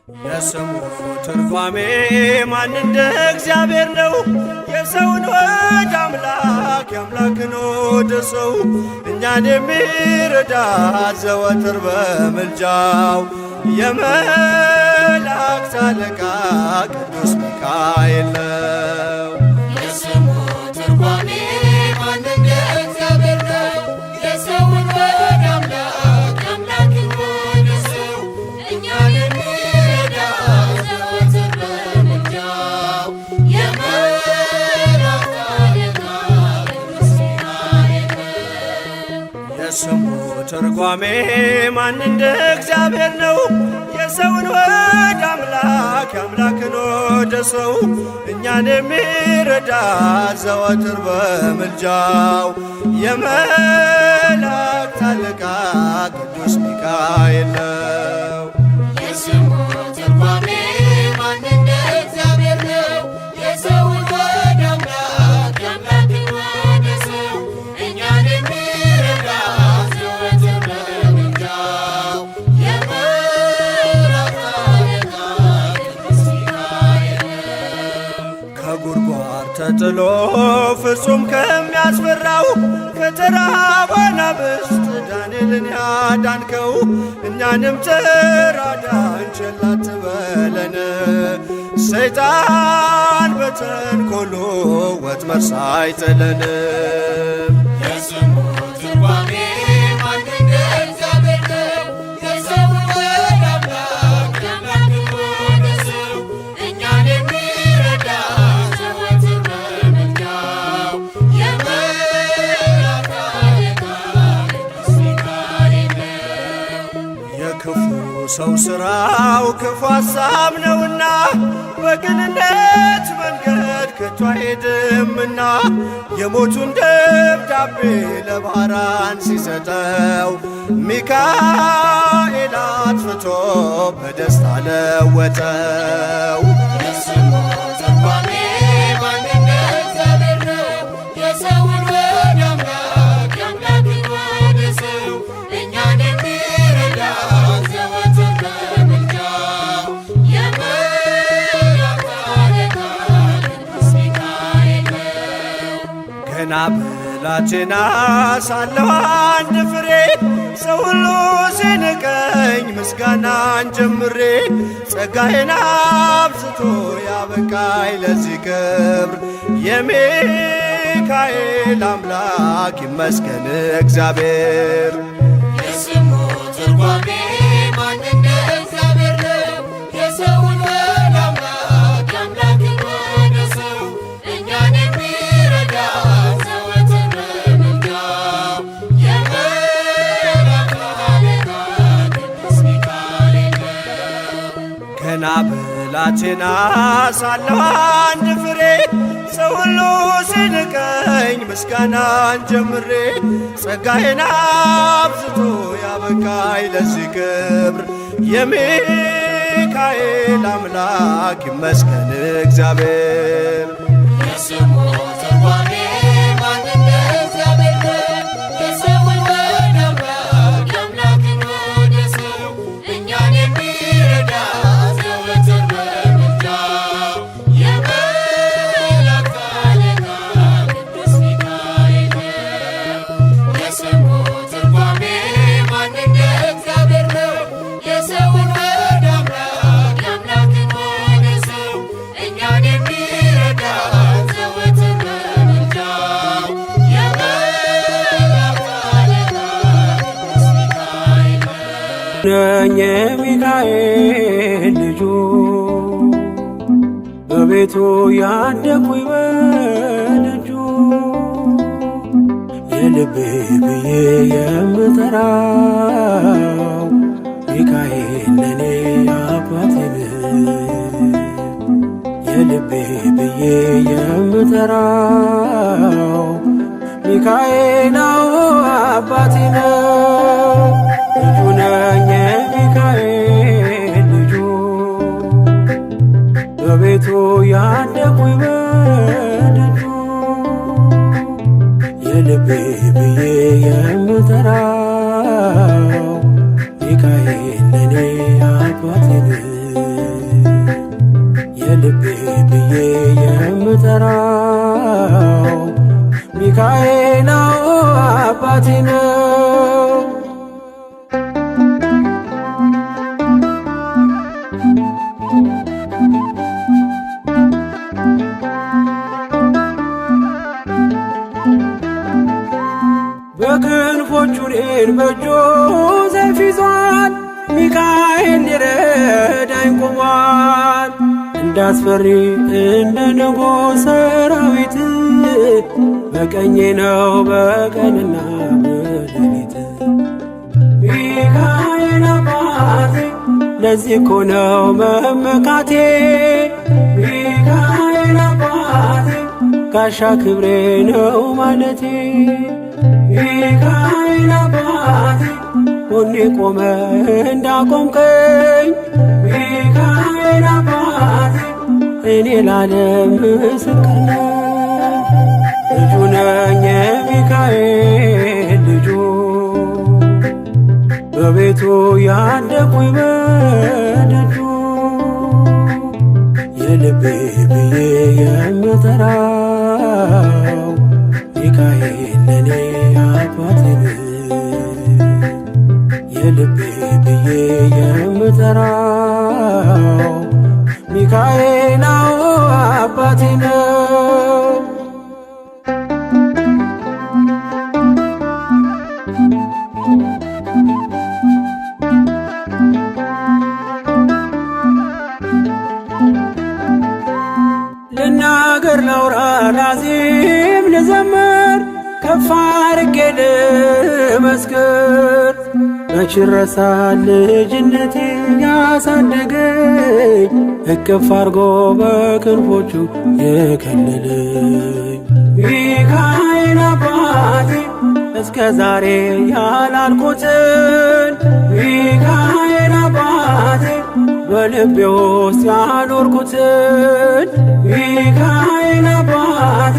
የስሙ ትርጓሜ ማን እንደ እግዚአብሔር ነው? የሰውን ወደ አምላክ የአምላክን ወደ ሰው እኛን የሚረዳት ዘወትር በምልጃው የመላእክት አለቃ ቅዱስ ሚካኤል ነው። የስሙ ትርጓሜ ማን እንደ እግዚአብሔር ነው? የሰውን ወደ አምላክ የአምላክን ወደ ሰው እኛን የሚረዳ ዘወትር በምልጃው የመላእክት አለቃ ቅዱስ ሚካኤል ነው። የስሙ ትርጓሜ ማን እንደ እግዚአብሔር ነው? የሰውን ወደ አምላክ የአምላክን ወደ ሰው እኛን የሚረዳ ዘወትር በምልጃው የመላእክት አለቃ ቅዱስ ሚካኤል ነው። የስሙ ትርጓሜ ማን እንደ እግዚአብሔር ነው? የሰውን ወደ አምላክ የአምላክን ወደ ሰው እኛን የሚረዳ ዘወትር በምልጃው የመላእክት አለቃ ቅዱስ ሚካኤል ነው። ከጉድጓድ ተጥሎ ፍጹም ከሚያስፈራው ከተራበ አናብስት ዳንኤልን ያዳንከው እኛንም ተራዳን ቸል አትበለን። ሰይጣን በተንኰሉ ወጥመድ ሳይጥለን የስሙ ትርጓሜ ማን እንደ እግዚአብሔር ነው? የሰውን ወደ አምላክ የአምላክን ወደ ሰው እኛን የሚረዳ ዘወትር በምልጃው የመላእክት አለቃ ቅዱስ ሚካኤል ነው። የክፉ ሰው ሥራው ክፉ ሐሳብ ነውና በቅንነት መንገድ ከቶ አይሄድምና የሞቱን ደብዳቤ ለባህራን ሲሰጠው ሚካኤል አጥፍቶ በደስታ ለወጠው። የስሙ ትርጓሜ ማን እንደ እግዚአብሔር ነው? የሰውን ወደ አምላክ የአምላክን ወደ ሰው እኛን የሚረዳ ዘወትር በምልጃው የመላእክት አለቃ ቅዱስ ሚካኤል ነው። ገና ብላቴና ሳለሁ አንድ ፍሬ ሰው ሁሉ ሲንቀኝ ምስጋናን ጀምሬ ጸጋዬን አብዝቶ ያበቃኝ ለዚህ ክብር የሚካኤል አምላክ ይመስገን እግዚአብሔር። የስሙ ትርጓሜ ማን እንደ እግዚአብሔር ነው? የሰውን ወደ አምላክ የአምላክን ወደ ሰው እኛን የሚረዳ ዘወትር በምልጃው የመላእክት አለቃ ቅዱስ ሚካኤል ነው። ገና ብላቴና ሳለሁ አንድ ፍሬ ሰው ሁሉ ሲንቀኝ ምስጋናን ጀምሬ ጸጋዬን አብዝቶ ያበቃኝ ለዚህ ክብር የሚካኤል አምላክ ይመስገን እግዚአብሔር። የስሙ ትርጓሜ ማን እንደ እግዚአብሔር ነው? የሰውን ወደ አምላክ የአምላክን ወደ ሰው እኛን የሚረዳ ዘወትር በምልጃው የመላእክት አለቃ ቅዱስ ሚካኤል ነው። የስሙ ትርጓሜ ማን እንደ እግዚአብሔር ነው? የሰውን ወደ አምላክ የአምላክን ወደ ሰው እኛን የሚረዳ ዘወትር በምልጃው የመላእክት አለቃ ቅዱስ ሚካኤል ነው። ነኝ የሚካኤል ልጁ በቤቱ ያደኩኝ በደጁ የልቤ ብዬ የምጠራው ሚካኤል ለኔ አባቴ ነው። የልቤ ብዬ የምጠራው ሚካኤል አባቴ ነው። ልጁ ነኝ የሚካኤል ልጁ በቤቱ ያደኩኝ በደጁ የልቤ ብዬ የምጠራው ሚካኤል ለኔ አባቴ ነው። በክንፎቹ እኔን በእጁ ሰይፍ ይዟል፣ ሚካኤል ሊረዳኝ ቆሟል። እንዳስፈሪ እንደ ንጉሥ ሰራዊት በቀኜ ነው በቀንና በሌሊት። ሚካኤል አባቴ ለዚህ እኮ ነው መመካቴ። ሚካኤል አባቴ ጋሻ ክብሬ ነው ማለቴ። ሚካኤል አባቴ ጎኔ ቆመ እንዳቆምከኝ። ሚካኤል አባቴ እኔ ላለም ምስክር ነኝ። ልጁ ነኝ የሚካኤል ልጁ በቤቱ ያደኩኝ በደጁ የልቤ ብዬ የምጠራው ሚካኤል ለኔ አባቴ ነው። የልቤ ብዬ የምጠራው ሚካኤል አባቴ ነው። ልናገር ላውራ ላዚም ልዘምር ከፍ አድርጌ ልመስክር። መች ይረሳል ልጅነቴ ያሳደገኝ እቅፍ አርጎ በክንፎቹ የከለለኝ። ሚካኤል አባቴ እስከ ዛሬ ያላልኩትን ሚካኤል አባቴ በልቤ ውስጥ ያኖርኩትን ሚካኤል አባቴ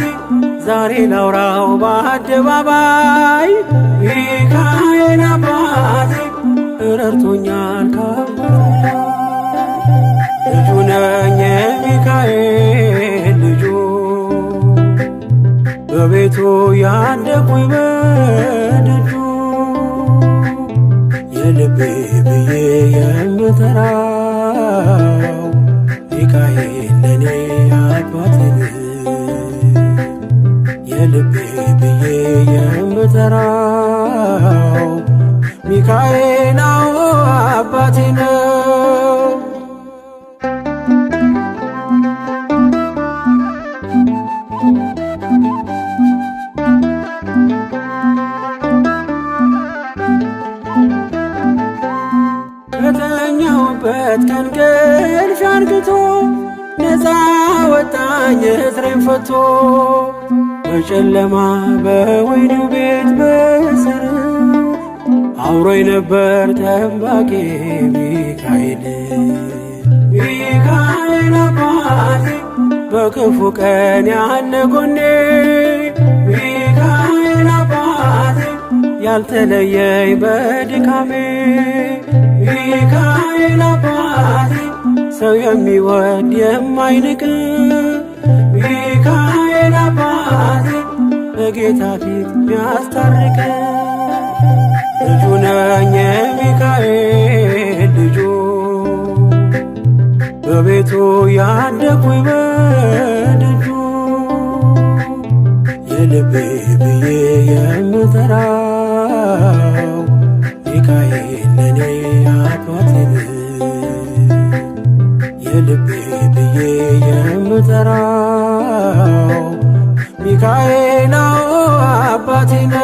ዛሬ ላውራው በአደባባይ። ሚካኤል አባቴ ረድቶኛል ከአባቴ ልጁ ነኝ የሚካኤል ልጁ በቤቱ ያደኩኝ በደጁ የልቤ ብዬ የምጠራው ሚካኤል ለኔ አባቴ ነው። የልቤ ብዬ የምጠራው ሚካኤል አባቴ ነው። ከተኛሁበት ከእንቅልፌ አንቅቶ ነፃ ወጣኝ እስሬን ፈቶ። በጨለማ በወህኒው ቤት በእስር አብሮኝ ነበር ጠባቂ ሚካኤል። ሚካኤል አባቴ በክፉ ቀን ያለ ጎኔ። ሚካኤል አባቴ ያልተለየኝ በድካሜ። ሚካኤል አባቴ ሰው የሚወድ የማይንቅ ሚካኤል አባቴ በጌታ ፊት ሚያስታርቅ ልጁ ነኝ የሚካኤል ልጁ በቤቱ ያደኩኝ በደጁ የልቤ ብዬ የምጠራው ሚካኤል ለኔ አባቴ ነው። የልቤ ብዬ የምጠራው ሚካኤል አባቴ ነው።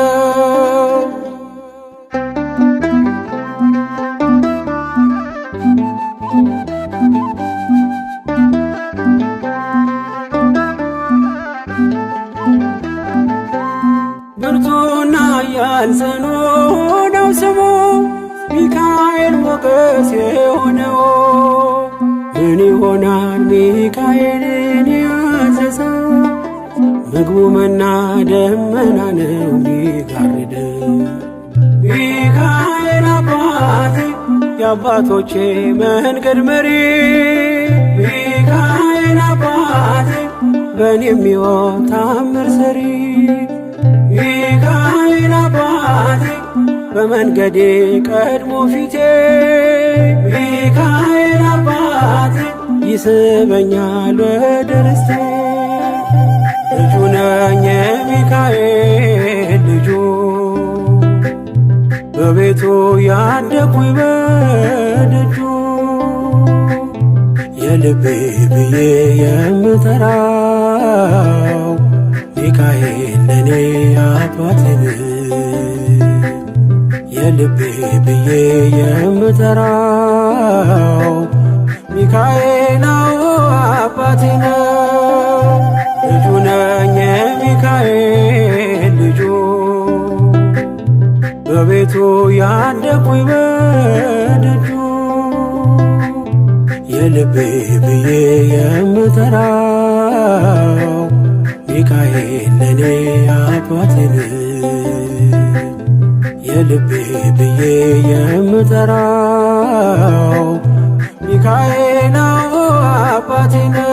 ብርቱና ኃያል ጽኑ ነው ስሙ ሚካኤል ሞገስ የሆነው። ምን ይሆናል ሚካኤልን ያዘዘው? ምግቡ መና ደመና ነው ሚጋርደው። ሚካኤል አባቴ የአባቶቼ መንገድ መሪ። ሚካኤል አባቴ በእኔ የሚሆን ታምር ሰሪ። ሚካኤል አባቴ በመንገዴ ቀድሞ ፊቴ ሚካኤል አባቴ ይስበኛል ወደ ርስቴ ልጁ ነኝ የሚካኤል ልጁ በቤቱ ያደኩኝ በደጁ የልቤ ብዬ የምጠራው ሚካኤል ለኔ አባቴ የልቤ ብዬ የምጠራው ሚካኤል አባቴ ነው። ልጁ ነኝ የሚካኤል ልጁ በቤቱ ያደኩኝ በደጁ የልቤ ብዬ የምጠራው ሚካኤል ለኔ አባቴ የልቤ ብዬ የምጠራው ሚካኤል አባቴ ነው።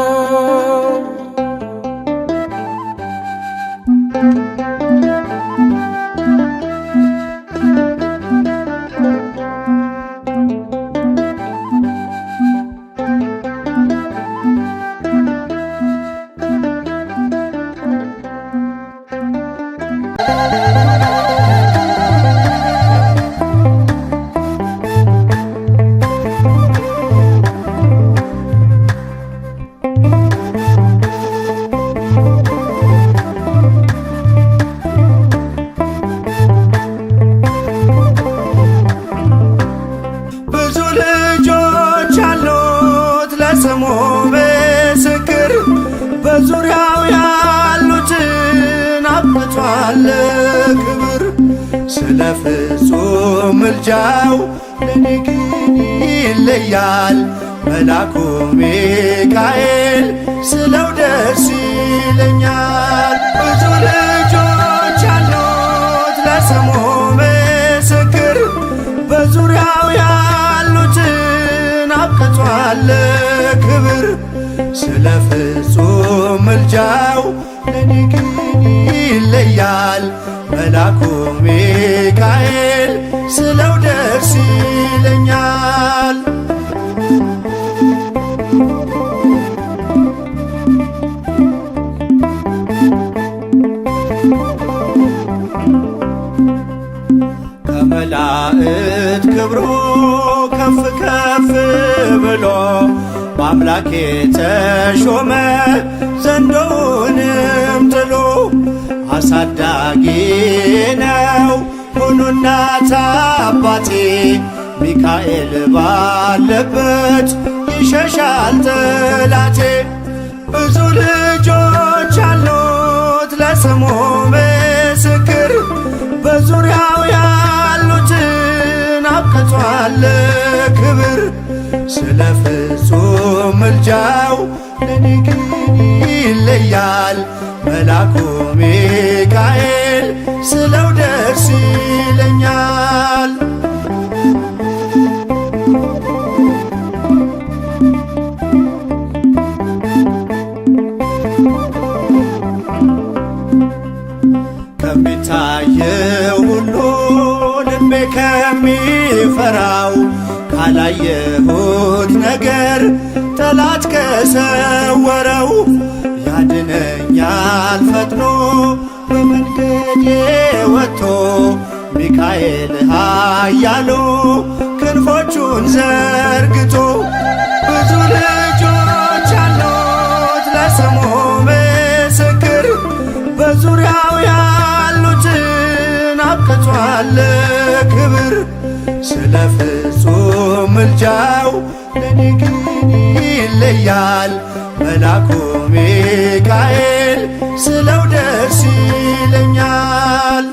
ስሙ ምስክር በዙሪያው ያሉትን አብቅቷል ክብር። ስለ ፍጹም ምልጃው ለኔ ግን ይለያል መላኩ ሚካኤል ስለው ደስ ይለኛል። ብዙ ልጆች ያሉት ለስሙ ምስክር በዙሪያው ያሉትን አብቅቷል ክብር። ስለ ፍጹም ምልጃው ለኔ ግን ይለያል መላኩ ሚካኤል ስለው ደስ ይለኛል። ከመላእክት ክብሩ ከፍ ከፍ ብሎ በአምላኬ ተሾመ ዘንዶውንም ጥሎ። አሳዳጊ ነው ሁሉ እናት አባቴ ሚካኤል ባለበት ይሸሻል ጠላቴ። ብዙ ልጆች አሉት ለስሙ ምስክር በዙሪያው ያሉትን አብቅቷል ክብር። ስለ ፍጹም ምልጃው ለኔ ግን ይለያል መላኩ ሚካኤል ስለው ደስ ይለኛል። ከሚታየው ሁሉ ልቤ ከሚፈራው ካላየሁት ነገር ጠላት ከሰወረው ያድነኛል ፈጥኖ በመንገዴ ወጥቶ ሚካኤል ኃያሉ ክንፎቹን ዘርግቶ። ብዙ ልጆች አሉት ለስሙ ምስክር በዙሪያው ያሉትን አብቅቷል ክብር። ስለ ፍጹም ምልጃው ለኔ ግን ይለያል መላኩ ሚካኤል ስለው ደስ ይለኛል።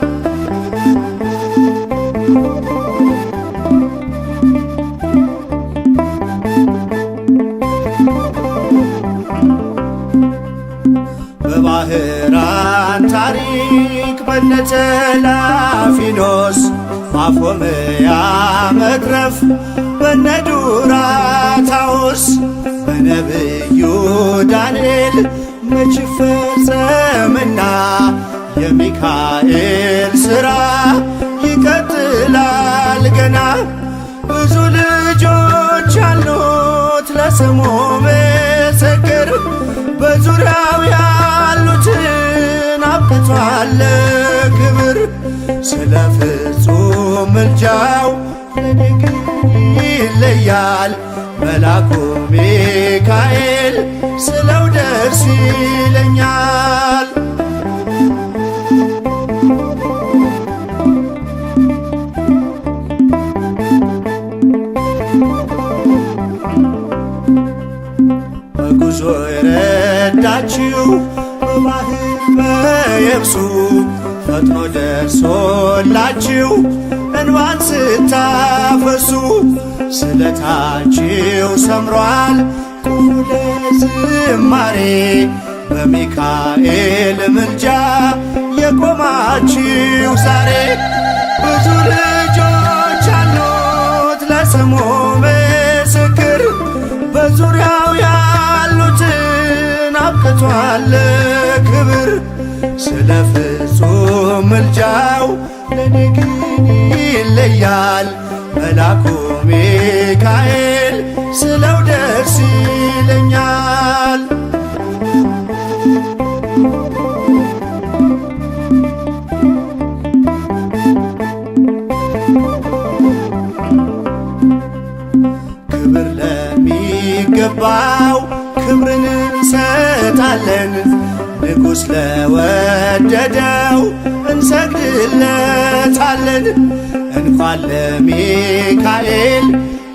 በባህራን ታሪክ በነተላፊኖስ ማፎምያ መትረፍ በነዱራታውስ በነብዩ ዳንኤል መች ፈጸምና የሚካኤል ሥራ ይቀጥላል ገና። ብዙ ልጆች አሉት ለስሙ ምስክር፣ በዙሪያው ያሉትን አብቅቷል ክብር። ስለ ፍጹም ምልጃው ለኔ ግን ይለያል መልአኩ ሚካኤል ስለው ደስ ይለኛል። በጉዞ የረዳችው በባህር በየብሱ ፈጥኖ ደርሶላችሁ እንባን ስታፈሱ ስለታችሁ ሰምሯል ቁሙ ለዝማሬ በሚካኤል ምልጃ የቆማችሁ ዛሬ። ብዙ ልጆች አሉት ለስሙ ምስክር፣ በዙሪያው ያሉትን አብቅቷል ክብር። ስለ ፍጹም ምልጃው ለኔ ግን ይለያል መልአኩ ሚካኤል ስለው ደስ ይለኛል። ክብር ለሚገባው ክብርን እንሰጣለን፣ ንጉሥ ለወደደው እንሰግድለታለን። እንኳን ለሚካኤል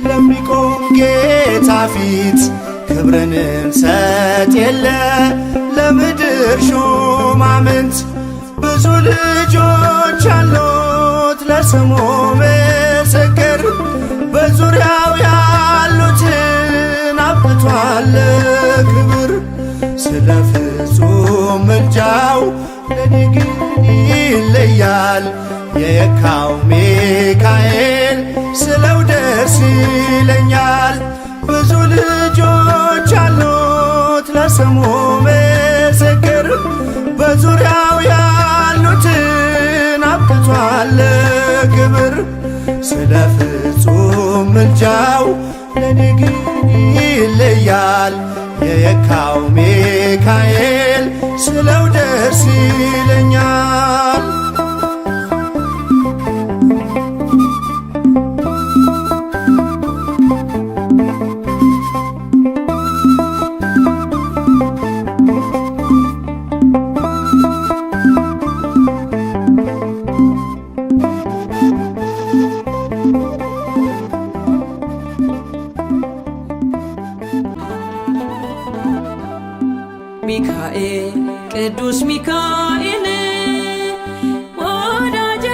ለሚቆም ጌታ ፊት ክብርን እንሰጥ የለ ለምድር ሹማምንት። ብዙ ልጆች አሉት ለስሙ ምስክር፣ በዙሪያው ያሉትን አብቅቷል ክብር። ስለ ፍጹም ምልጃው ለኔ ግን ይለያል የየካው ሚካኤል ስለው ደስ ይለኛል። ብዙ ልጆች አሉት ለስሙ ምስክር፣ በዙሪያው ያሉትን አብቅቷል ክብር። ስለ ፍጹም ምልጃው ለኔ ግን ይለያል የየካው ሚካኤል ስለው ደስ ይለኛል። ሚካኤል ቅዱስ ሚካኤል ወዳጄ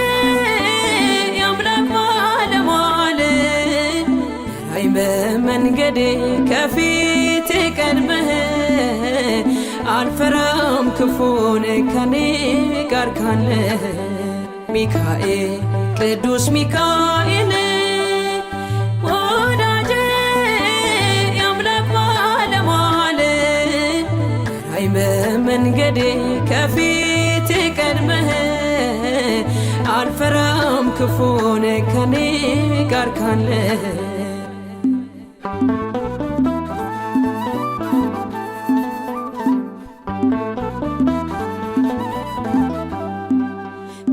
የአምላክ ባለሟል ራይ በመንገዴ ከፊቴ ቀድመህ አልፈራም ክፉን ከኔ ጋር ካለ። ሚካኤል ቅዱስ ሚካኤል ወዳጄ የአምላክ ባለሟል ራይ በመንገዴ ከፊቴ ቀድመህ አልፈራም ክፉን ከኔ ጋር ካለ።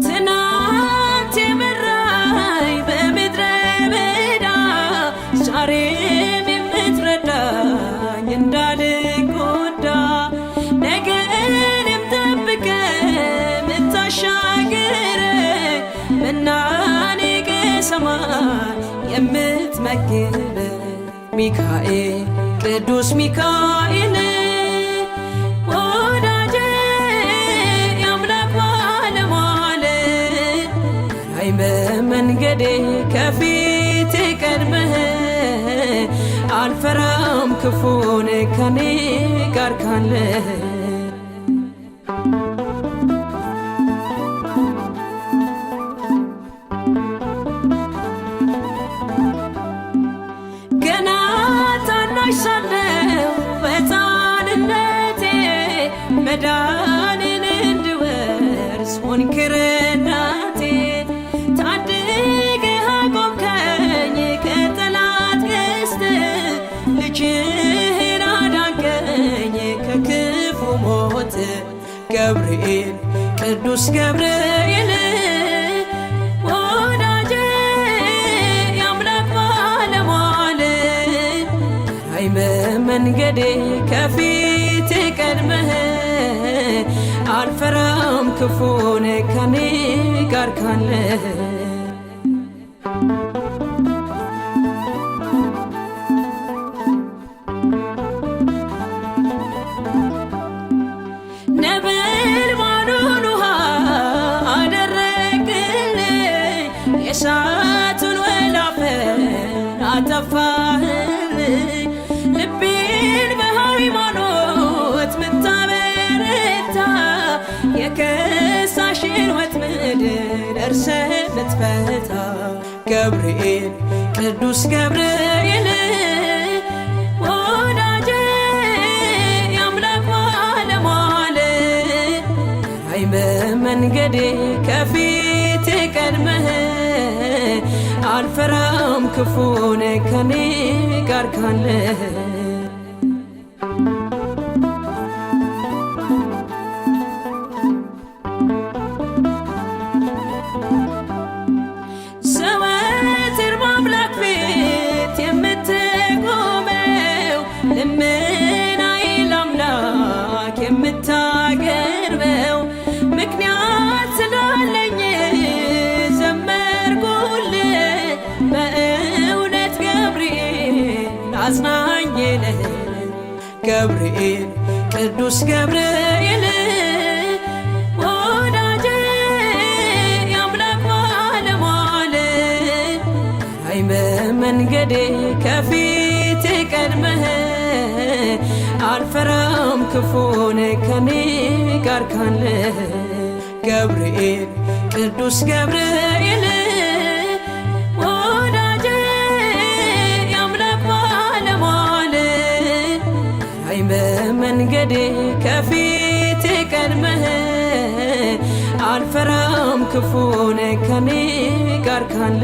ትናንት የመራኝ በምድረ በዳ ዛሬም የምትረዳኝ እንዳልጎዳ ነገንም ጠብቀ ምታሻግረኝ መናኔቀ ሰማይ የምትመግበኝ ሚካኤል ቅዱስ ሚካኤል ወዳጄ የአምላክ ባለሟል ራይ በመንገዴ ከፊቴ ቀድመህ አልፈራም ክፉን ከኔ ጋር ካለ። ገና ታናሽ ሳለሁ በሕፃንነቴ መዳንን እንድወርስ ልጅህን አዳንከኝ ከክፉ ሞት ገብርኤል ቅዱስ ገብርኤል ወዳጄ የአምላክ ባለሟል ራይ በመንገዴ ከፊቴ ቀድመህ አልፈራም ክፉን ከኔ ጋር ካለ ነበልባሉን ውሃ አደረግልኝ የእሳቱን ወላፈን አጠፋህልኝ ልቤን በሃይማኖት ምታበረታ የከሳሽን ወጥመድ ደርሰህ ምትፈታ ገብርኤል ቅዱስ ገብርኤል ወዳጄ የአምላክ ባለሟል ራይ በመንገዴ ከፊቴ ቀድመህ አልፈራም ክፉን ከኔ ጋር ካለ ዘወትር በአምላክ ፊት የምትቆመው ልመናዬ ለአምላክ የምታቀርበው ምክንያት ስላለኝ ዘመርኩልህ በእውነት ገብርኤል አጽናኝ ነህ ገብርኤል ቅዱስ ገብርኤል ወዳጄ የአምላክ ባለሟል ራይ በመንገዴ ከፊቴ ቀድመህ አልፈራም ክፉን ከኔ ጋር ካለ ገብርኤል ቅዱስ ገብርኤል ወዳጄ የአምላክ ባለሟል ራይ በመንገዴ ከፊቴ ቀድመህ አልፈራም ክፉን ከኔ ጋር ካለ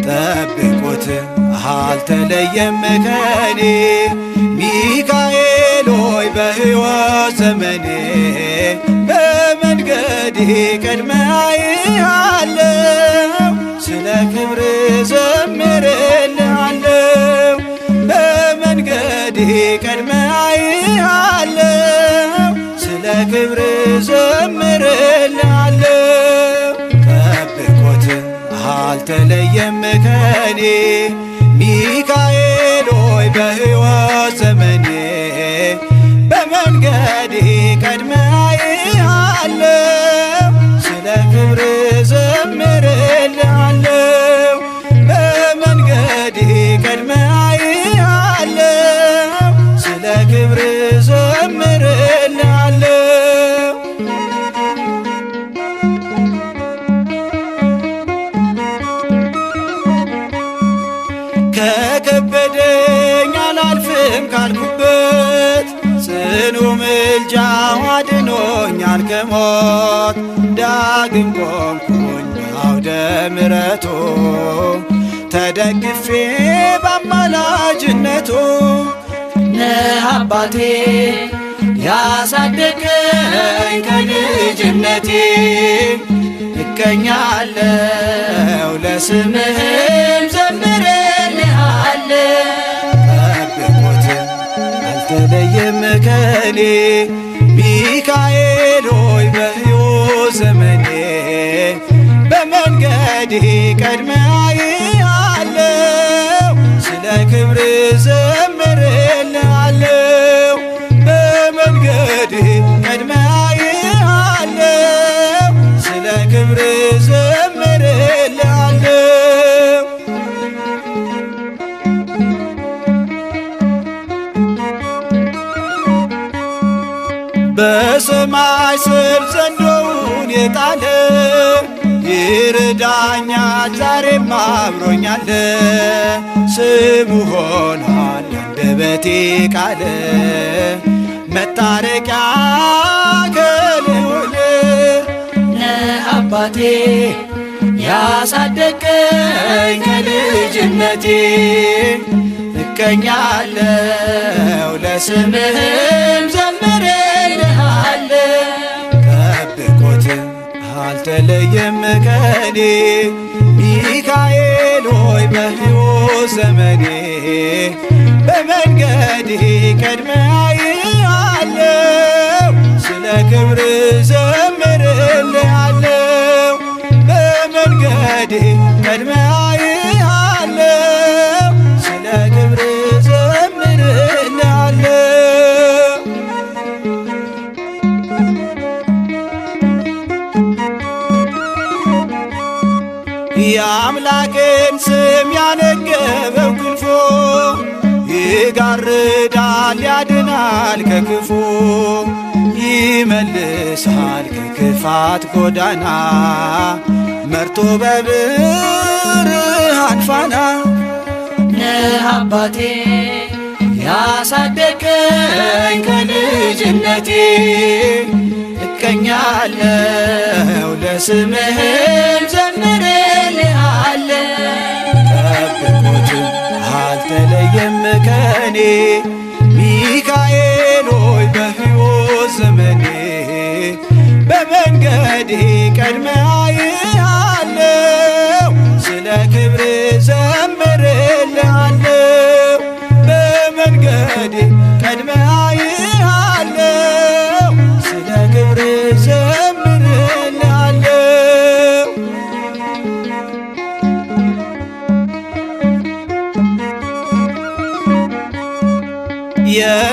ጠብቁት አልተለየም ከኔ ሚካኤል ሆይ በሕይወት ዘመኔ በመንገዴ ቀድመህ አያለሁ ስለ ክብር ዘምርልሃለሁ በመንገዴ ቀድመህ አያለሁ ስለ ክብር ዘምርልሃለሁ ጠብቁት አልተለየም ከኔ ሚካኤል ሆይ በሕይወት ዘመኔ በመንገዴ ቀድመህ አያለሁ ስለ ክብር ዘምርልሃለሁ በመንገዴ ቀድመህ አያለሁ ስለ ክብር ዘምርልሃለሁ ከከበደኝ አላልፍም ካልኩበት ጽኑ ምልጃው አድኖኛል ከሞት ዳግም ቆምኩኝ አውደ ምሕረቱ ተደግፌ በአማላጅነቱ ነህ አባቴ ያሳደገኝ ከልጅነቴ እቀኛለሁ ለስምህም ዘምርልሃለሁ ጠብቁት አልተለየም ከኔ ሚካኤል ሆይ በሕይወት ዘመኔ በመንገዴ ቀድመህ አያለሁ ስለ ክብር ዘምርልሃለሁ በመንገዴ ቀድመህ አያለሁ ስለ ክብር ዘምርልሃለሁ በሰማይ ስር ዘንዶውን የጣለ ይርዳኛል ዛሬም አብሮኛል ስሙ ሆኗል አንደበቴ ቃል መታረቂያ ከልዑል ለአባቴ ያሳደገኝ ከልጅነቴ እቀኛለሁ ለስምህም ዘምሬልሃለሁ ጠብቆት አልተለየም ከኔ ሚካኤል ሆይ በሕይወት ዘመኔ በመንገዴ ቀድመህ አየሃለሁ ስለ ክብር ዘምርልሃለሁ በመንገዴ ቀድመህ አየሃለሁ ስለ ክብር ዘምርልሃለሁ የአምላክን ስም ያነገበው ክንፎ ይጋርዳል ያድናል ከክፉ ይመልሳል ከክፋት ጎዳና መርቶ በብርሃን ፋና ለአባቴ ያሳደገኝ ከልጅነቴ እቀኛለሁ ለስምህም ዘምርልሃለሁ ጠብቆት አልተለየም ከኔ ሚካኤል ሆይ በሕይወት ዘመኔ በመንገዴ ቀድመህ አየሃለሁ ስለ ክብር ዘምርልሃለሁ በመንገዴ ቀድመህ አየሃለሁ ስለ ክብር ዘምርልሃለሁ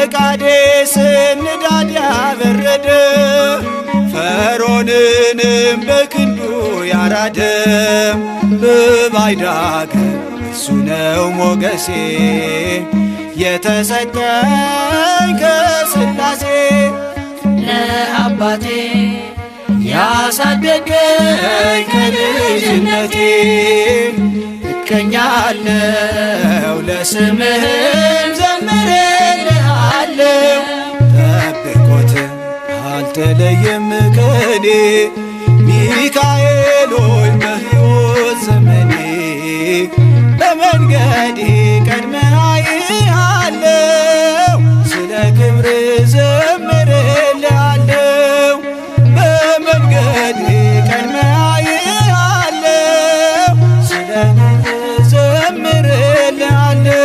የቃዴስን ንዳድ ያበረደ ፈርዖንንም በክንዱ ያራደ በባዕድ አገር እሱ ነው ሞገሴ የተሰጠኝ ከሥላሴ ለአባቴ ያሳደገኝ ከልጅነቴ እቀኛለሁ ለስምህም ዘምርልሃለሁ ጠብቆት አልተለየም ከኔ ሚካኤል ሆይ በሕይወት ዘመኔ በመንገዴ ቀድመህ አየሃለሁ ስለ ክብር ዘምርልሃለሁ በመንገዴ ቀድመህ አየሃለሁ ስለ ክብር ዘምርልሃለሁ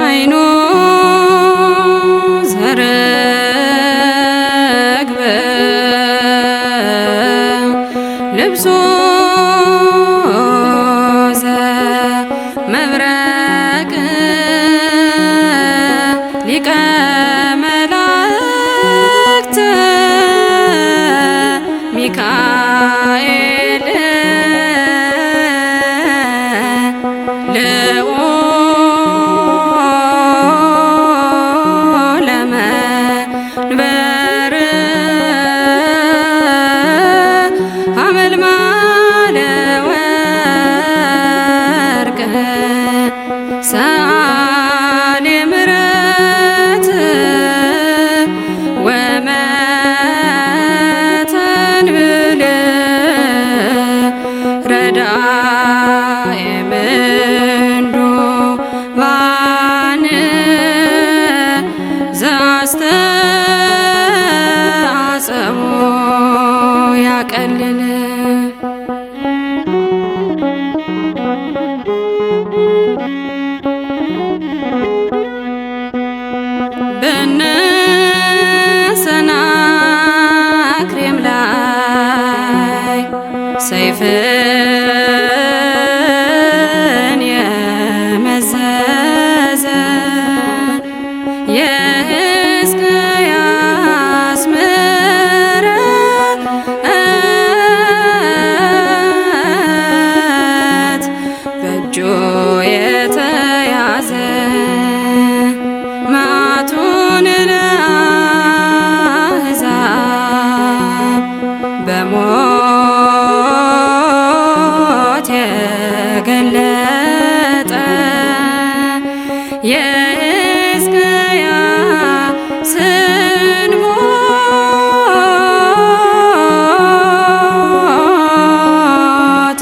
አይኑ ዘረግበ ልብሶ ዘመብረቅ ሊቀ መላእክት ሚካኤል ለመንበር አመልማለ ወርቅ ሰአሊ ምሕረት ወመተንብል ረዳኤ ምንዱባን ዘአስተአጽሞ ያቀልል በነሰናክሬም ላይ ሰይፍን የመዘዘ የሕዝቅያስ ምሕረት የሕዝቅያስን ሞት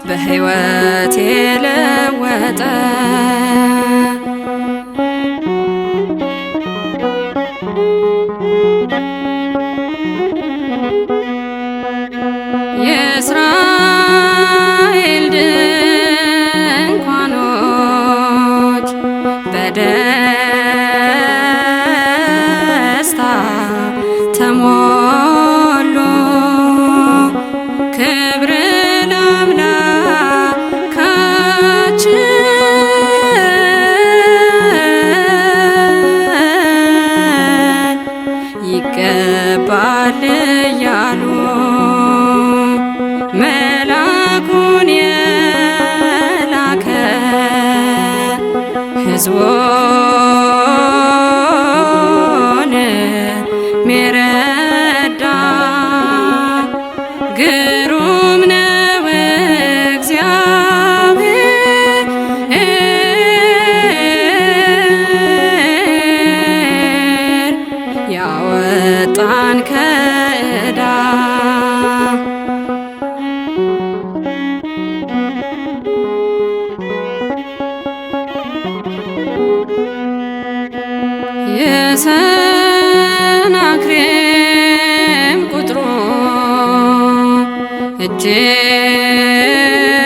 በሕይወት የለወጠ የእስራኤል ድንኳኖች በደስታ ተሞሉ። ክብር ለአምላካችን ይገባል እያሉ መላኩን የላከ ሕዝቡን ሚረዳ ግሩም ነው እግዚአብሔር ያወጣን ከዕዳ የሰናክሬም ቁጥሩ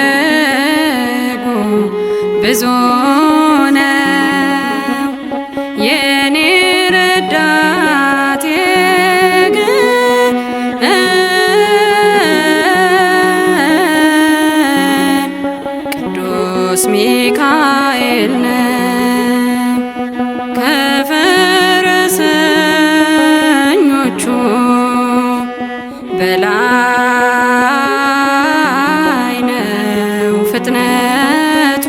እጅጉ ብዙ ነው። የኔ ረዳቴ ግን ቅዱስ ሚካኤል ነው። ከፈረሰኞቹ በላይ ነው ፍጥነቱ።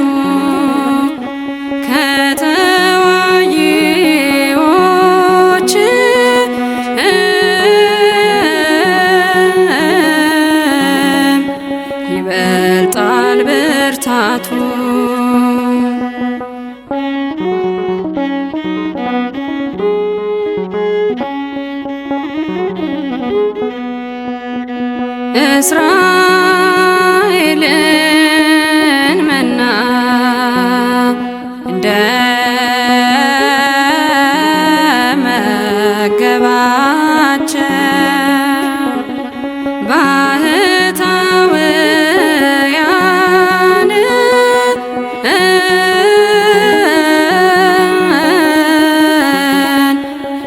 ከተዋጊዎች ይበልጣል ብርታቱ። እስራኤልን መና እንደ መገባቸው ባህታውያን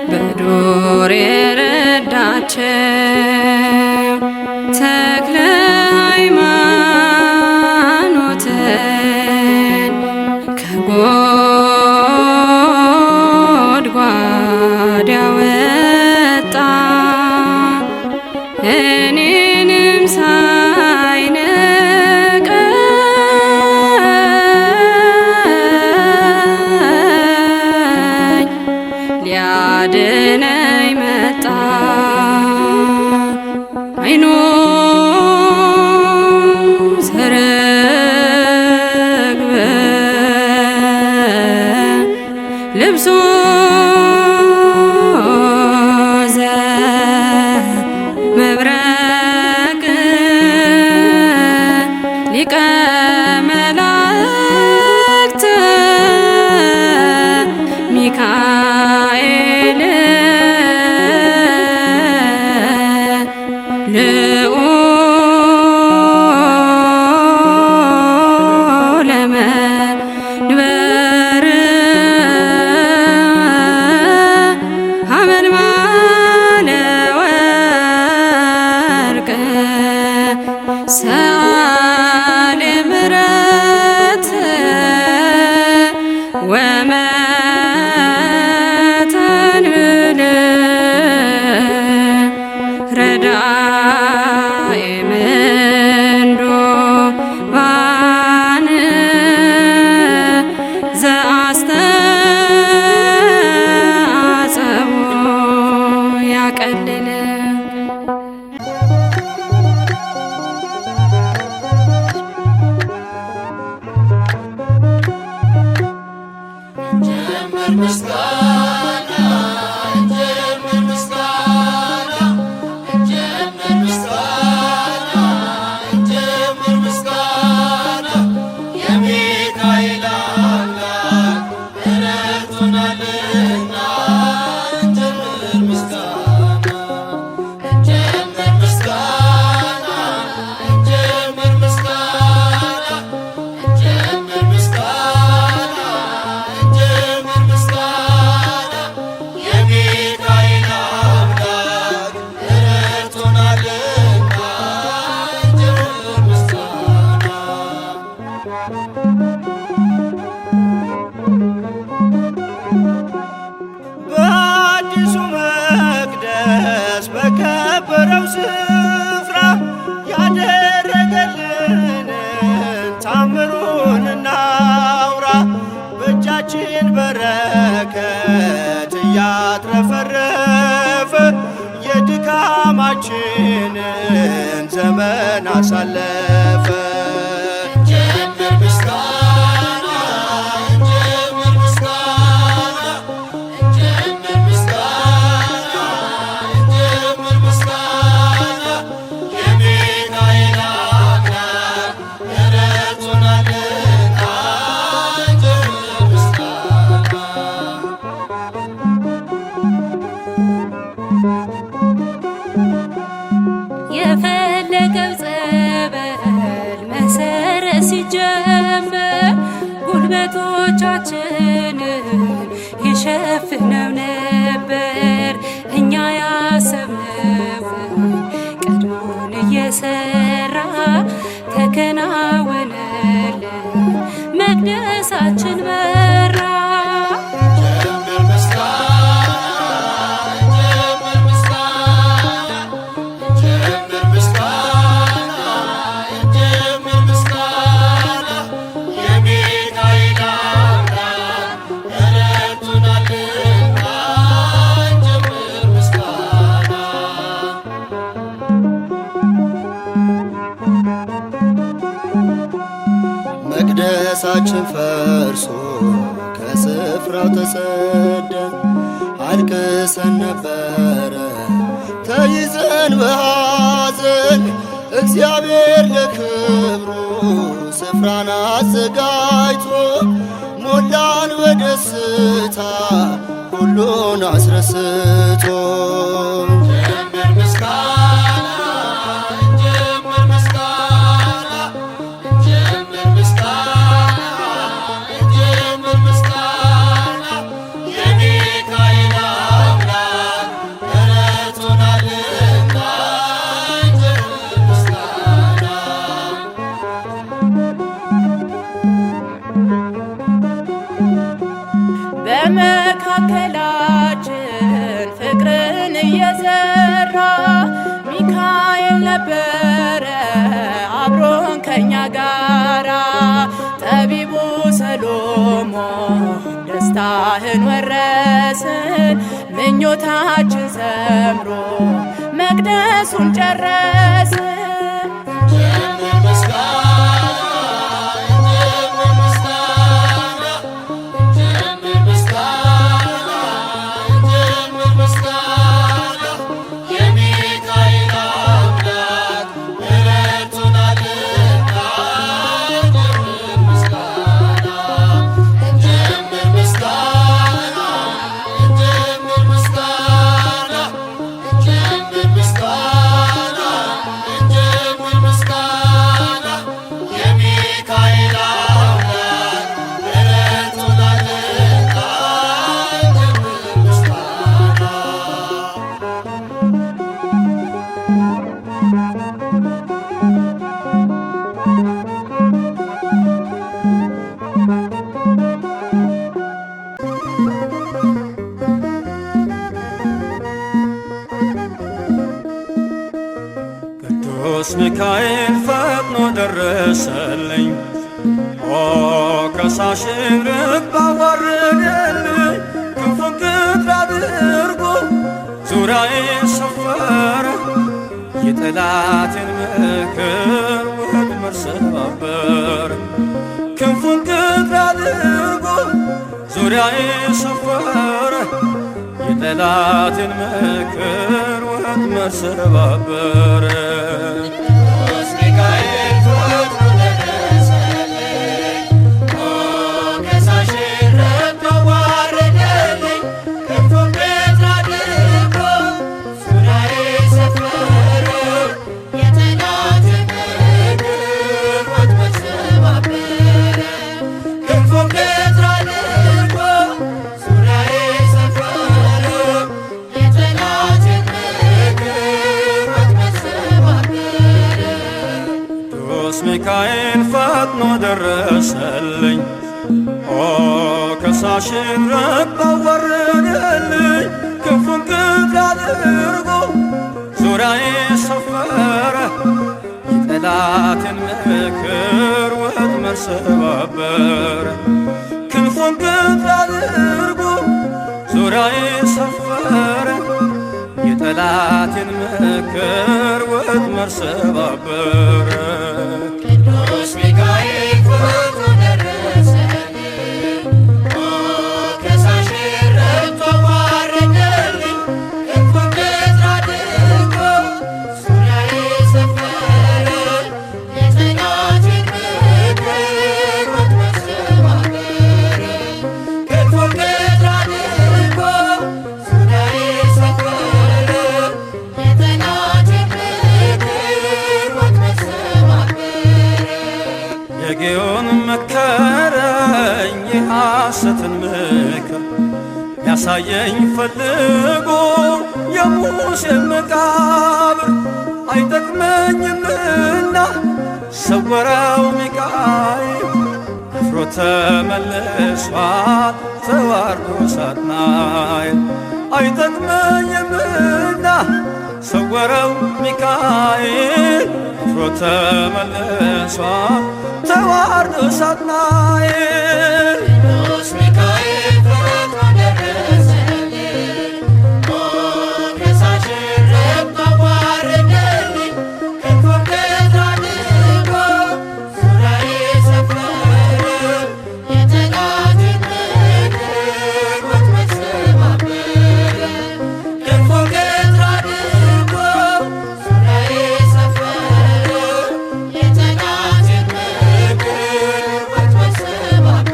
በዱር የረዳቸው ተክለ ሃይማኖትን ከጎ እንጀምር ምስጋና እንጀምር ምስጋና እንጀምር ምስጋና እንጀምር ምስጋና የሚካኤል አምላክ ረድቶናልና እንጀምር ምስጋና እንጀምር ምስጋና እንጀምር ምስጋና እንጀምር ምስጋና እንጀምር ምስጋና የሚካኤል አምላክ ረድቶናልና እንጀምር ምስጋና በአዲሱ መቅደስ በከበረው ስፍራ ያደረገልንን ታምሩን እናውራ። በእጃችን በረከት እያትረፈረፈ የድካማችንን ዘመን አሳለፈ። እንጀምር ምስጋና እንጀምር ምስጋና እንጀምር ምስጋና እንጀምር ምስጋና የሚካኤል አምላክ ረድቶናልና እንጀምር ምስጋና የፈለገው ጸበል መሰረት ሲጀመር ጉልበቶቻችንን የሸፍነው ነበር። እኛ ያሰብነውን ቀድሞን እየሰራ ተከናወነልን፣ መቅደሳችን በራ። እንጀምር ምስጋና እንጀምር ምስጋና እንጀምር ምስጋና እንጀምር ምስጋና የሚካኤል አምላክ ረድቶናልና እንጀምር ምስጋና መቅደሳችን ፈርሶ ከስፍራው ተሰደን አልቅሰን ነበረ ተይዘን በሐዘን። እግዚአብሔር ለክብሩ ስፍራን አዘጋጅቶ ሞላን በደስታ ሁሉን አስረስቶ። እንጀምር ምስጋና እንጀምር ምስጋና እንጀምር ምስጋና እንጀምር ምስጋና የሚካኤል አምላክ ረድቶናልና እንጀምር ምስጋና በመካከላችን ፍቅርን እየዘራ ሚካኤል ነበረ አብሮን ከኛ ጋራ። ጠቢቡ ሰሎሞን ደስታህን ወረስን፣ ምኞታችን ሰምሮ መቅደሱን ጨረስን። እንጀምር ምስጋና እንጀምር ምስጋና እንጀምር ምስጋና እንጀምር ምስጋና የሚካኤል አምላክ ረድቶናልና እንጀምር ምስጋና እንጀምር ምስጋና እንጀምር ምስጋና እንጀምር ምስጋና እንጀምር ምስጋና የሚካኤል አምላክ ረድቶናልና እንጀምር ምስጋና ቅዱስ ሚካኤል ፈጥኖ ደረሰልኝ፣ ኦ ከሳሽን ርግብ አዋረደልኝ። ክንፉን ቅጥር አድርጎ ዙሪያዬን ሰፈረ፣ የጠላቴን ምክር ወጥመድ ሰባበረ። ክንፉን ቅጥር አድርጎ ዙሪያዬ ሰፈረ የጠላትን ምክር ወጥመድ ሰባበረ። ቅዱስ ሚካኤል ፈጥኖ ደረሰልኝ፣ ሞገሳሽን ረድቶ ዋረደልኝ። ክንፉን በትር አድርጎ ዙሪያዬ ሰፈረ የጠላትን ምክር ወጥመድ ሰባበረ። ክንፉን በትር አድርጎ ዙሪያዬ ሰፈረ የጠላትን ምክር ወጥመድ ሰባበረ። ቅዱስ ሚካኤል ፈጥኖ ደረሰልኝ፣ ከሳሽን ረግጦ አዋረደልኝ። ክንፉን ቅጥር አድርጎ ዙሪያዬ ሰፈረ የጠላትን ምክር ወጥመድ ሰባበረ። ክንፉን ቅጥር አድርጎ ዙሪያዬ ሰፈረ የጠላትን ምክር ወጥመድ ሰባበረ። ቅዱስ ሚካኤል ፈጥኖ ደረሰልኝ፣ ሞገሳሽን ረድቶ ዋረደልኝ። ክንፉን በትር አድርጎ ዙሪያዬ ሰፈረ የጠላትን ምክር ወጥመድ ሰባበረ። ክንፉን በትር አድርጎ ዙሪያዬ ሰፈረ የጠላትን ምክር ወጥመድ ሰባበረ። የጌዮን መከረኝ የሐሰትን ምክር ያሳየኝ ፈልጎ የሙሴን መቃብር አይጠቅመኝምና ሰወረው ሚካኤል አፍሮ ተመልሷል ተዋርዶ ሳጥናኤል። አይጠቅመኝምና ሰወረው ሚካኤል አፍሮ ተመልሷል ተዋርዶ ሳጥናኤል። ቅዱስ ሚካኤል ፈጥኖ ደረሰልኝ፣ ሞገሳሽን ረድቶ አዋረደልኝ። ክንፉን በትር አድርጎ ዙሪያዬ ሰፈረ የጠላትን ምክር ወጥመድ ሰባበረ። ክንፉን በትር አድርጎ ዙሪያዬ ሰፈረ የጠላትን ምክር ወጥመድ ሰባበረ።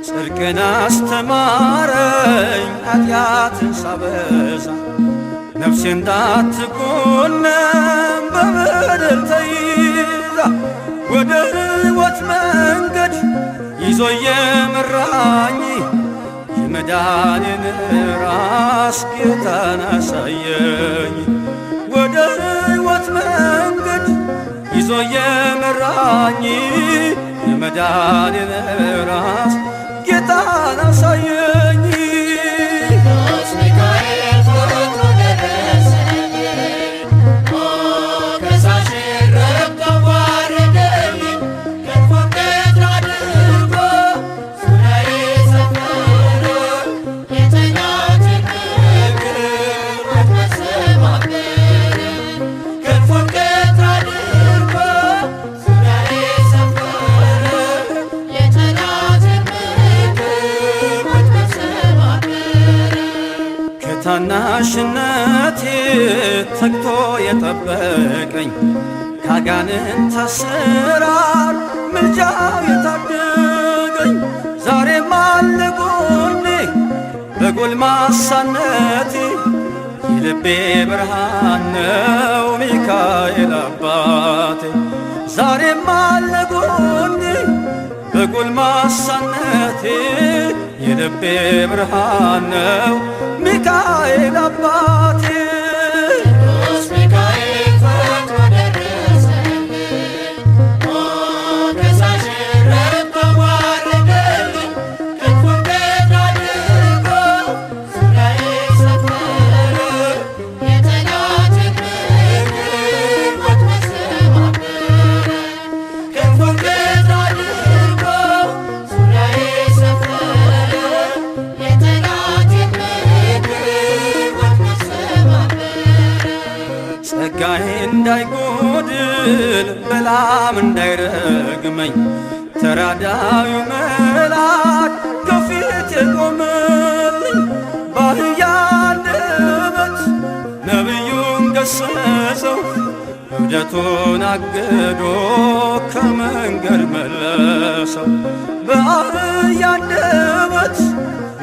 ጽድቅን አስተማረኝ ኃጢአትን ሳበዛ ነፍሴ እንዳትኮነን በበደል ተይዛ ወደ ሕይወት መንገድ ይዞ የመራኝ የመዳኔን ራስ ጌታን አሳየኝ። ወደ ሕይወት መንገድ ይዞ የመራኝ የመዳኔን ራስ ጌታን አሳየኝ። ቅዱስ ሚካኤል ፈጥኖ ደረሰልኝ፣ ሞገሳሽን ረድቶ አዋረደልኝ። ክንፉን በትር አድርጎ ዙሪያዬ ሰፈረ የጠላትን ምክር ወጥመድ ሰባበረ። ክንፉን በትር አድርጎ ዙሪያዬ ሰፈረ የጠላትን ምክር ወጥመድ ሰባበረ። ከታናሽነቴ ተግቶ የጠበቀኝ ካጋንንት አሰራር ምልጃው የታደገኝ ዛሬም አለ ጎኔ በጎልማሳነቴ የልቤ ብርሃን ነው ሚካኤል አባቴ። ዛሬም አለ ጎኔ በጎልማሳነቴ የልቤ ብርሃን ነው ሚካኤል አባቴ። ቅዱስ ሚካኤል ፈጥኖ ደረሰልኝ፣ ሞገሳሽን ረድቶ አዋረደልኝ። ክንፉን በትር አድርጎ ዙሪያዬ ሰፈረ የጠላትን ምክር ወጥመድ ሰባበረ። ክንፉን በትር አድርጎ ዙሪያዬ ሰፈረ የጠላትን ምክር ወጥመድ ሰባበረ። ጸጋዬ እንዳይጎድል በላም እንዳይረግመኝ ተራዳዩ መልአክ ከፍ እብደቱን አግዶ ከመንገድ መለሰው። በአህያ አንደበት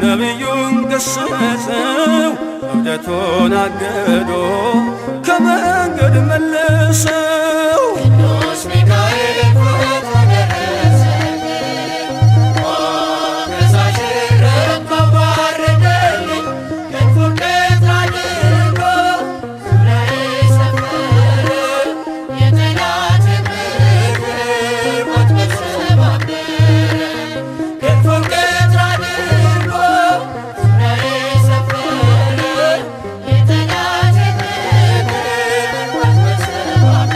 ነቢዩን ገሰጸው። እብደቱን አግዶ ከመንገድ መለሰው። ቅዱስ ሚካኤል ፎቶ ደረሰልኝ ሞገሳሽ ረድቶኝ ባረከልኝ ክንፉን ቀጥ አድርጎ ዙሪያዬን ሰፈረ የጠላቴን ምክር ወጥመድ ሰባበረ ክንፉን ቀጥ አድርጎ ዙሪያዬን ሰፈረ የጠላቴን ምክር ወጥመድ ሰባበረ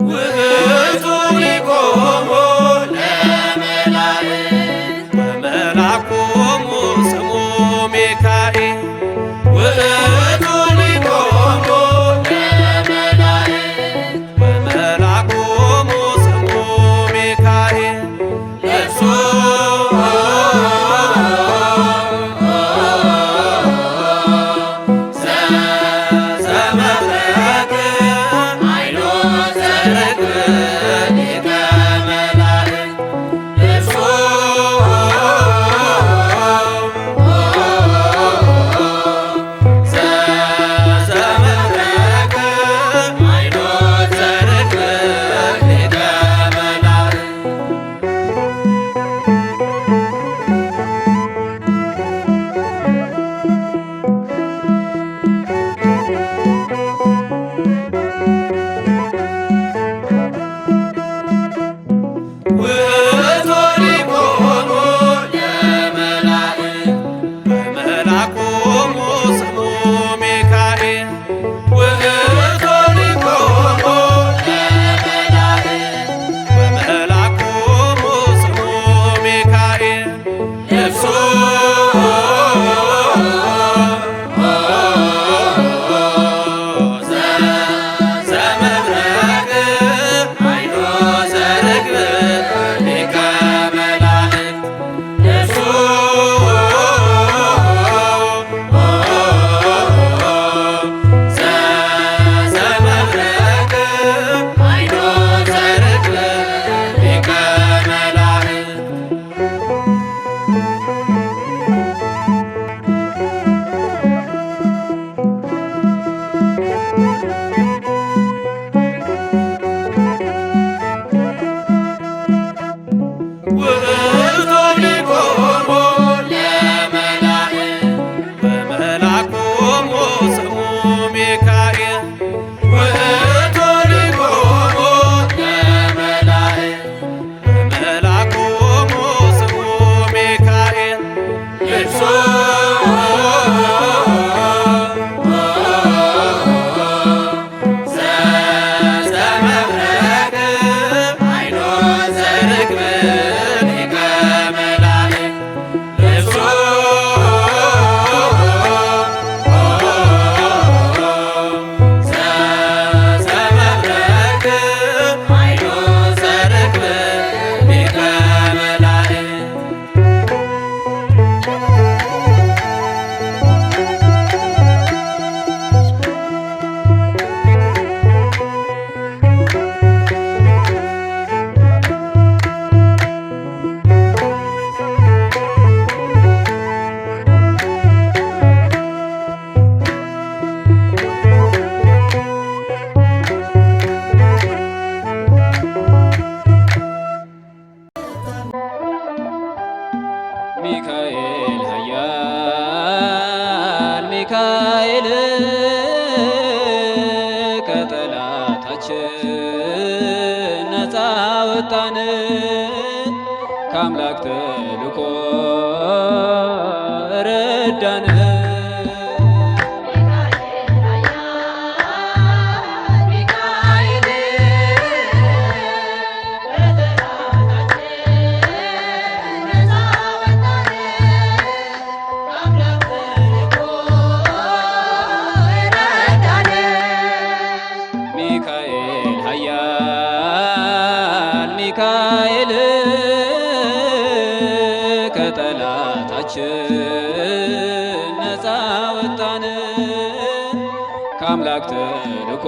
ውእቱ ሊቆሙ ለመላእክት በመልአኮሙ ስሙ ሚካኤል ውእቱ ሊቆሙ ለመላእክት በመልአኮሙ ስሙ ሚካኤል ለብሶ ዘመብረቅ አይኖ ዘርግብ ሊቀ መላእክት ለብሶ ዘመብረቅ አይኖ ዘርግብ ሊቀ መላእክት ውእቱ ሊቆሙ ለመላእክት በመልአኮሙ ስሙ ሚካኤል ውእቱ ሊቆሙ ለመላእክት በመልአኮሙ ስሙ ሚካኤል ልብሱ ዘመብረቅ አይኖ ዘርግብ ሊቀ መላእክት ልብሱ ዘመብረቅ አይኖ ዘርግብ ሊቀ መላእክት ውእቱ ሊቆሙ ለመላእክት በመልአኮሙ ስሙ ሚካኤል ውእቱ ሊቆሙ ለመላእክት በመልአኮሙ ስሙ ሚካኤል ልብሱ ዘመብረቅ አይኖ ዘርግብ ሊቀ መላእክት ልብሱ ዘመብረቅ አይኖ ዘርግብ ሊቀ መላእክት ሚካኤል ኃያል ሚካኤል ከጠላታችን ነፃ ወጣን ከአምላክ ተልኮ ረዳን። ሚካኤል ከአምላክ ተልኮ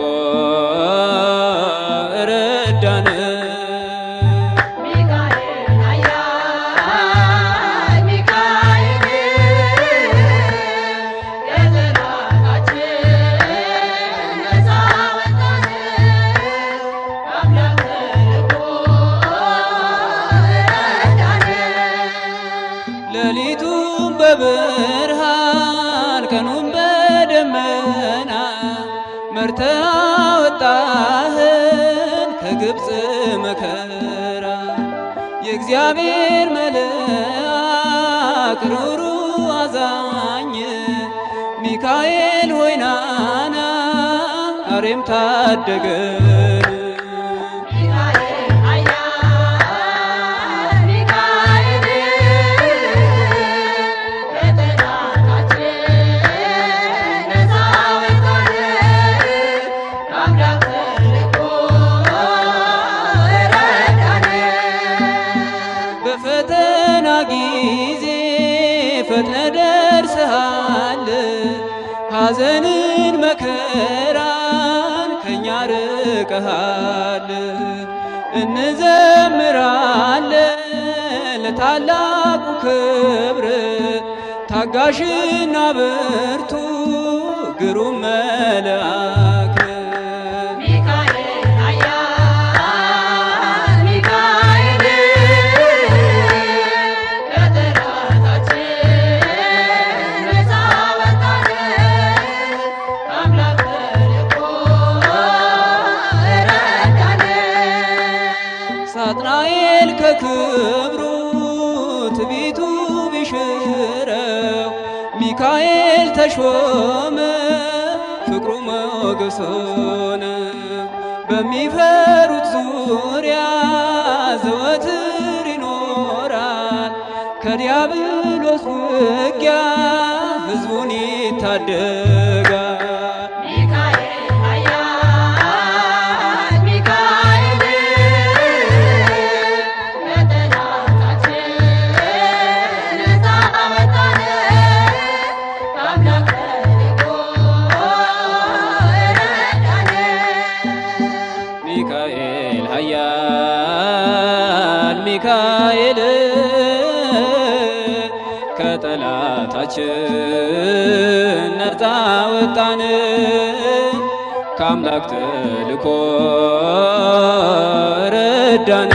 ረዳን። ሌሊቱም በብርሃን ቀኑም በደመና መርተህ አወጣህን ከግብፅ መከራ። የእግዚአብሔር መልአክ ሩሩ አዛኝ ሚካኤል ሆይ ናና አሬም ታደገን። በፈተና ጊዜ ፈጥነ ደርሰሃል፣ ሐዘንን መከራን ከኛ ርቀሃል። እንዘምራለን ለታላቁ ክብር ታጋሽና ብርቱ ግሩም መልአክ ሳጥናኤል ከክብሩ ትቢቱ ቢሽረው ሚካኤል ተሾመ ፍቅሩ ሞገስ ሆነ። በሚፈሩት ዙሪያ ዘወትር ይኖራል፣ ከዲያብሎስ ውጊያ ሕዝቡን ይታደጋል። ሚካኤል ኃያል ሚካኤል ከጠላታችን ነፃ ወጣን፣ ከአምላክ ተልኮ ረዳን።